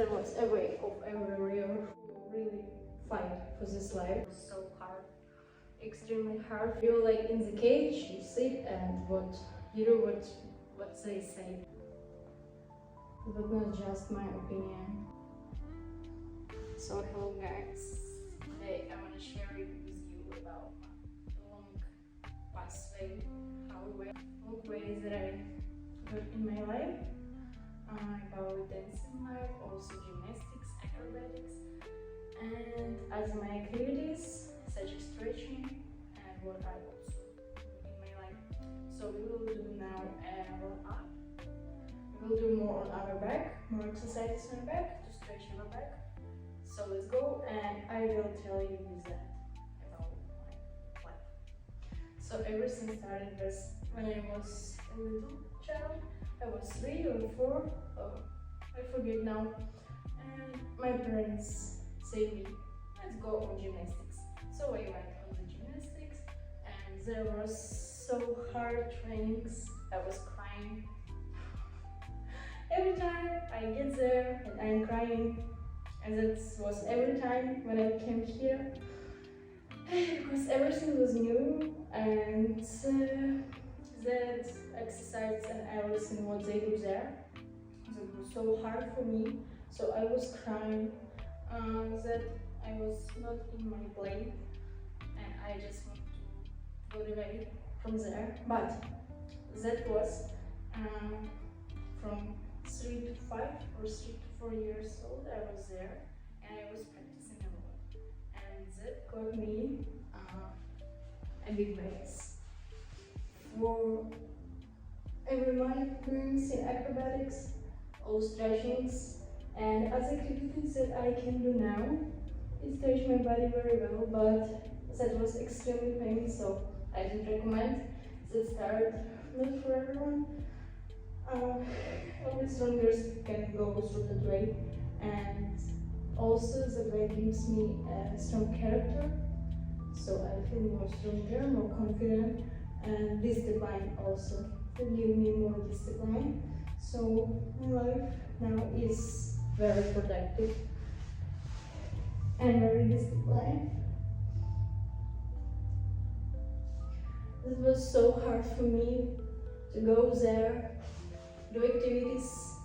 There was a way of every warrior who really fight for this life. It was so hard, extremely hard. You're like in the cage, you sit and what you do what they say. But not just my opinion. So hello guys, today I want to share with you about the long pathway, long ways that I got in my life, about dancing life, also gymnastics, acrobatics, and as my activities such as stretching and what I also do in my life. So we will do now a warm up. We will do more on our back, more exercises on our back to stretch our back. So let's go, and I will tell you with that about my life. So everything started with when I was a little child. I was 3 or 4, I forget now. And my parents said me, let's go on gymnastics. So I went on the gymnastics, and there was so hard trainings. I was crying. Every time I get there and I'm crying. And that was every time when I came here, because everything was new, and that exercise and everything what they do there, that was so hard for me. So I was crying, that I was not in my plane, and I just want to go away from there. But that was from 3 to 5 or 3 to 4 years old. I was there and I was practicing a lot, and that got me a big base for every my doing in acrobatics, all stretchings, and other activities that I can do now. It stretched my body very well, but that was extremely painful, so I don't recommend that start, not for everyone. Only strongers can go through that way, and also that way gives me a strong character, so I feel more stronger, more confident, and discipline also. It gives me more discipline, so my life now is very productive and very disciplined. It was so hard for me to go there, do activities,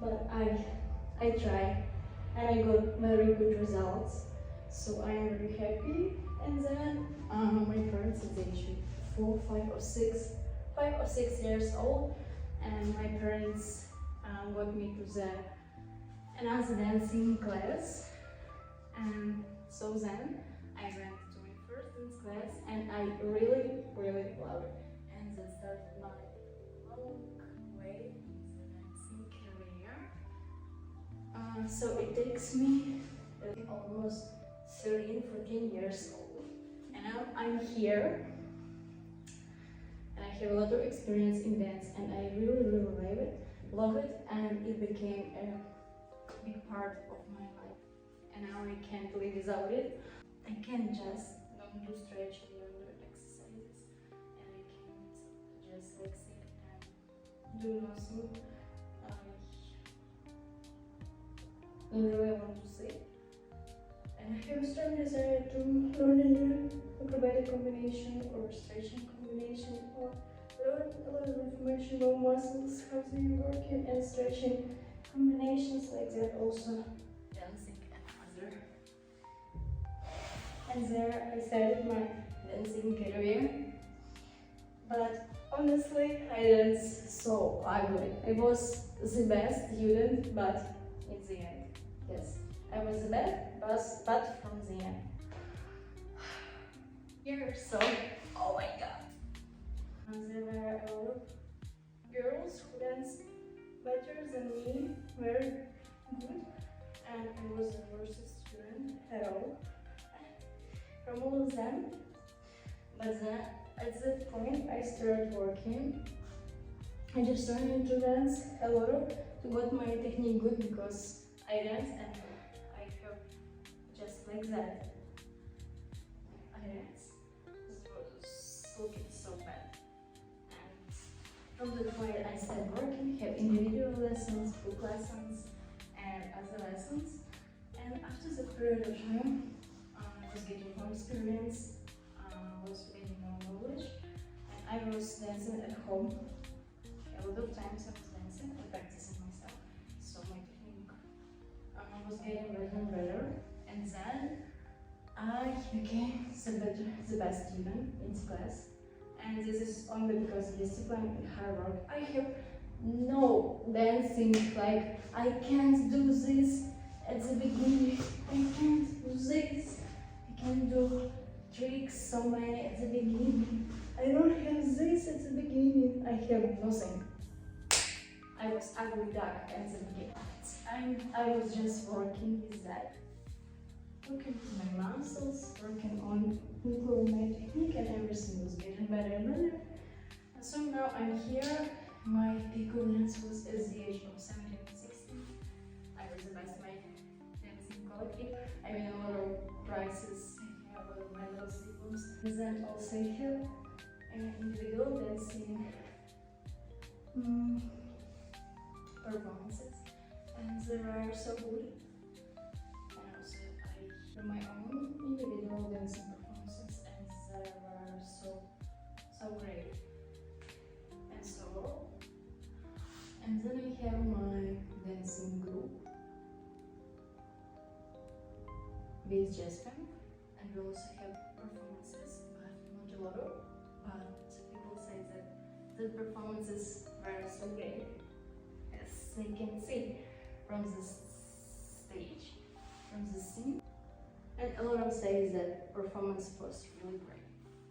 but I tried and I got very good results, so I am very happy. And then my parents at the age of 5 or 6 years old, and my parents got me to the another dancing class, and so then I went to my first dance class and I really loved it, and that started my long way in the dancing career. So it takes me almost 13-14 years old, and now I'm here and I have a lot of experience in dance, and I really love it, and it became a big part of my life, and now I can't live without it. I can't just don't do stretching, don't do exercises, and I can't just like sit and do nothing. I really want to sit, and I have a strong desire to learn a new acrobatic combination or stretching combination, or learn a lot of information about muscles, how they work, and stretching combinations like that, also dancing and other. And there I started my dancing career. But honestly, I danced so ugly. I was the best student, but in the end, yes, I was the best, but from the end. Here, so, oh my god. There were a lot of girls who danced better than me, very good, and I was the worst student at all from all of them. But then at that point I started working. I just started to dance a lot to get my technique good, because I dance and I feel just like that. I dance. This was looking so bad. And from that point I started working, have individual lessons, group lessons, and as lessons. And after the period of time, I was getting more experience, was getting more knowledge, and I was dancing at home. A lot of times I was dancing and practicing myself, so my technique was getting better and better. And then I became the best even in class. And this is only because discipline and hard work. I have no dancing, like I can't do this at the beginning, I can't do this, I can't do tricks so many at the beginning, I don't have this at the beginning, I have nothing. I was ugly duck at the beginning. I was just working with that. Working with my muscles, working on improving my technique, and everything was getting better and better. And so now I'm here. My peak of dance was at the age of 17 and 16. I was the best in my dancing collective. I won a lot of prizes, I have a lot of medals, diplomas. And then also I have individual dancing performances, and they were so good. And also I do my own individual dancing performances, and they were so great. And then I have my dancing group with Jasmine, and we also have performances, but not a lot of. But people say that the performances were so great, as they can see from the stage, from the scene. And a lot of say that performance was really great,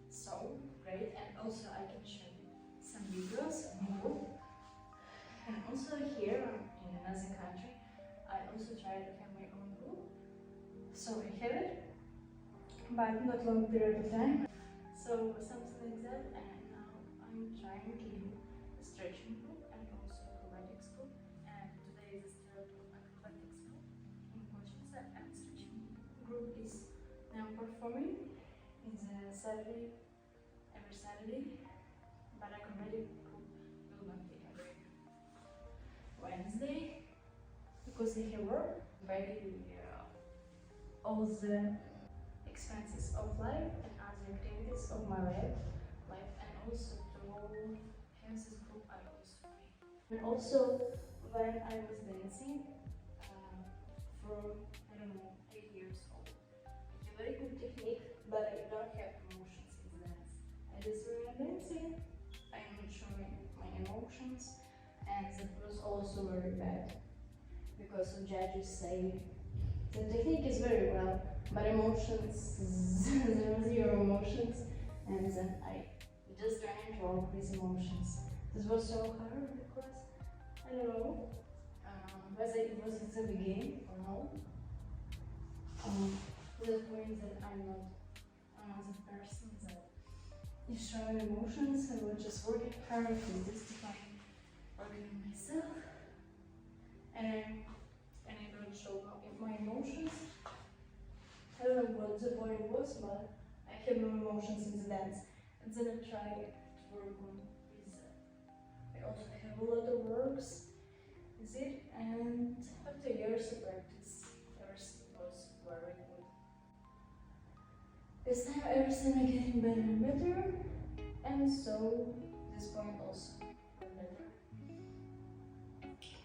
so great. And also I can show you some videos of my group. And also here in another country, I also try to have my own group. So I have it, but not long period of time. So something like that. And now I'm trying to do a stretching group and also acrobatics group. And today is the start of acrobatics group in Kosice, and stretching group is now performing in the Saturday, every Saturday. But acrobatic group will not be every Wednesday, because I have work, pay all the expenses of life and other activities of my life, and also to have this group I also pay. And also when I was dancing from, I don't know, 8 years old, I have very good technique, but I don't have emotions in dance. I just when I'm dancing, I'm not showing my emotions. And that was also very bad, because the judges say the technique is very well, but emotions, there was zero emotions, and then I just trying to work with emotions. This was so hard because, I don't know, whether it was at the beginning or no. That means that I'm not the person that is showing emotions. I was just working hard with discipline. Working on myself, and I don't show my emotions. I don't know what the point was, but I have no emotions in the dance. And then I try to work on with that. I also have a lot of works with it, and after years of practice, everything was very good. This time everything is getting better and better, and so this point also got better.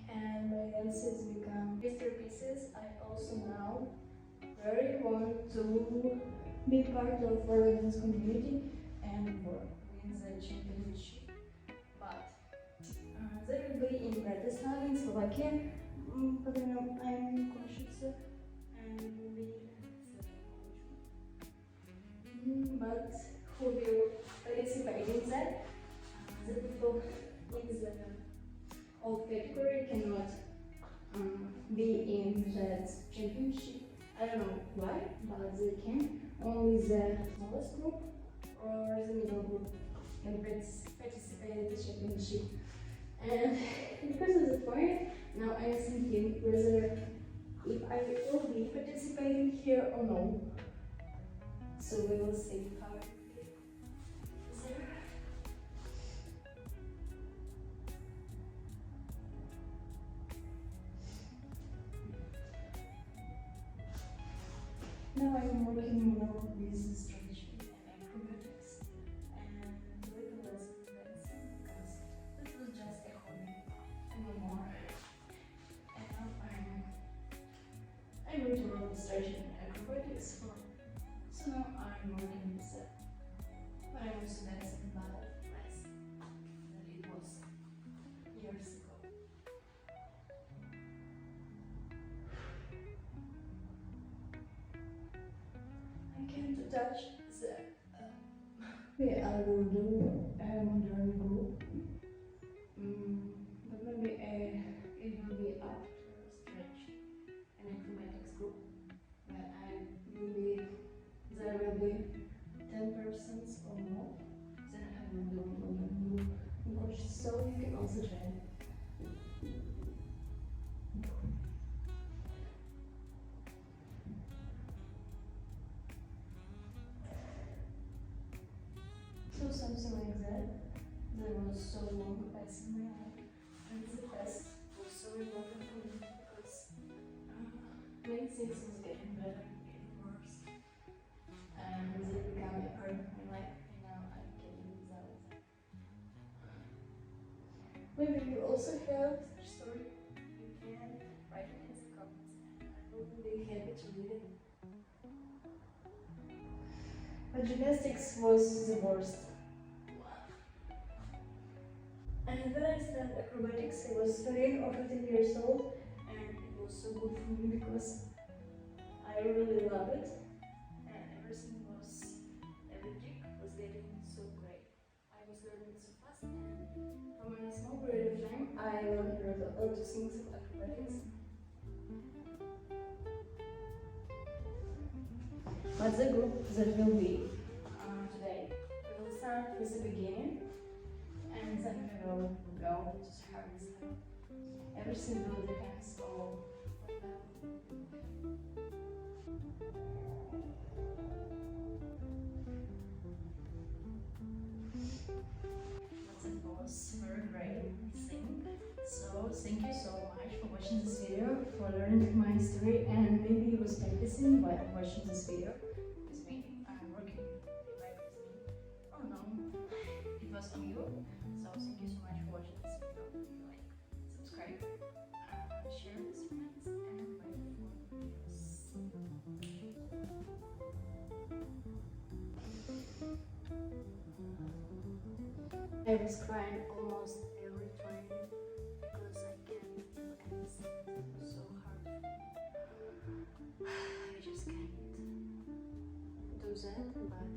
And my dances become masterpieces. I also now very want to be part of our dance community and work with the championship. But they will be in Bratislava, in Slovakia. But I'm Kosice and will be but who will participate in that? The people in the old category cannot be in that championship. I don't know why, but they can. Only the smallest group or the middle group can participate in the championship. And because of the point, now I'm thinking whether if I will be participating here or no. So we will see how it is there. Now I'm working more with stretching and acrobatics and a little less dancing because this was just a hobby and no more. And now I'm going to work with stretching and acrobatics for. So now I'm working with it. But I'm also dancing ballet less than it was years ago. I can't touch the yeah, I will do a modern group, but maybe it will be after stretch and acrobatics group. But there will be 10 persons or more. Then I will do a modern group. So you can also join. So something like that. There was so long pass in my life, and the past was so important for me because many things was getting better, getting worse, and they become a part of my life, and now I can do without it. Maybe you also have such story. You can write it in the comments, and I will be happy to read it. But gymnastics was the worst. And when I started acrobatics, I was 13 or 15 years old, and it was so good for me because I really love it, and every trick was getting so great. I was learning so fast, and from a small period of time, I learned a lot of things of acrobatics. But the group that will be today, we will start with the beginning, and then we will go to the hardest level. Everything will depend on what level. But it was very great thing. So thank you so much for watching this video, for learning my story, and maybe you was practicing while watching this video with me. I'm working right with me. Oh no, it was on you. So thank you so much for watching this video. If you like, subscribe, share with friends, and wait for videos. I was crying almost every time because I can't do anything. It was so hard for me. I just can't do that, but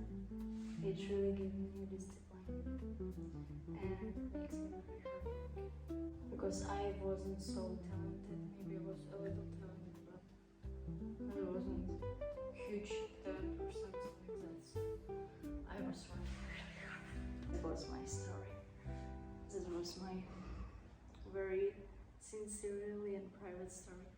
it really gave me a discipline and makes me very happy because I wasn't so talented. Maybe I was a little talented, but I wasn't huge talent or something like that. So I was really happy. That was my story. This was my very sincerely and private story.